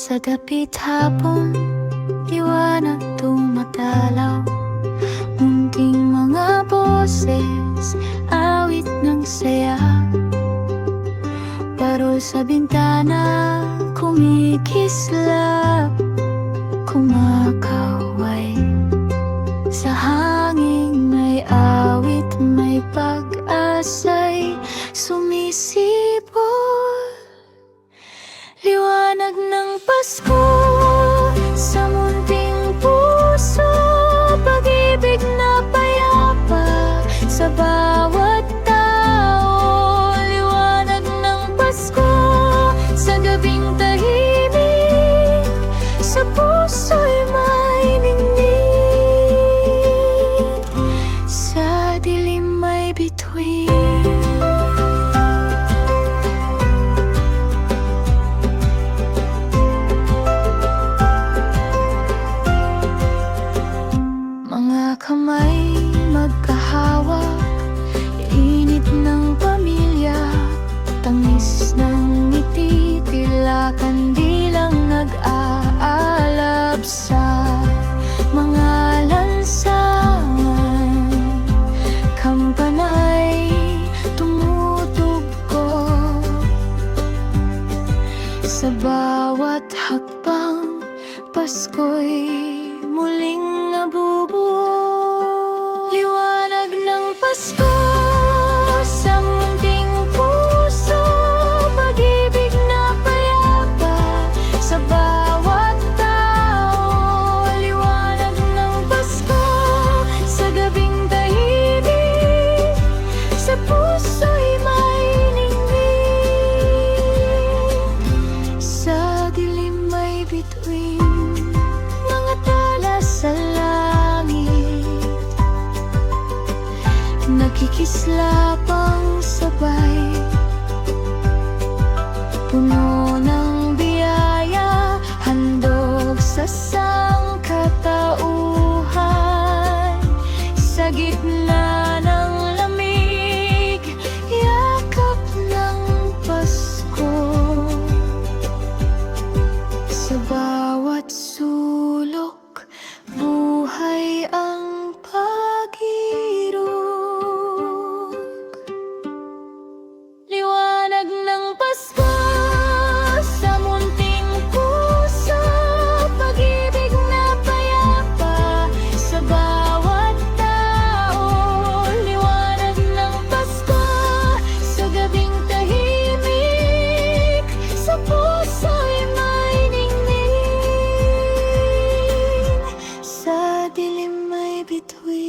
Sa gabi't hapon, liwanag tumatalaw. Munting mga boses, awit ng saya. Parol sa bintana, kumikislap, kumakaway. Sa hangin may awit, may pag-asa'y sumisipol. Liwanag ng Pasko sa munting puso, pag-ibig na payapa sa bawat tao. Liwanag ng Pasko sa gabing tahimik, sa puso'y may ningning, sa dilim may bituin. Kamay magkahawak, init ng pamilya, tangis ng ngiti, tila kandilang nag-aalab sa mga lansangan. Kampanay tumutugko sa bawat hakbang, Pasko'y muling nabubuo. Liwanag ng Pasko sa munting puso, pag-ibig na payapa sa bawat tao. Liwanag ng Pasko sa gabing tahimik, sa puso'y may ningning, sa dilim may bituin. Mga tala sa nakikislapang sabay, puno ng biyaya, handog sa sangkatauhan. Sa gitna ng lamig, yakap ng Pasko. Sa bawat sulok, buhay ang pag-irog. Liwanag ng Pasko sa munting puso, pag-ibig na payapa sa bawat tao. Liwanag ng Pasko sa gabing tahimik, sa puso'y may ningning, sa dilim may bituin.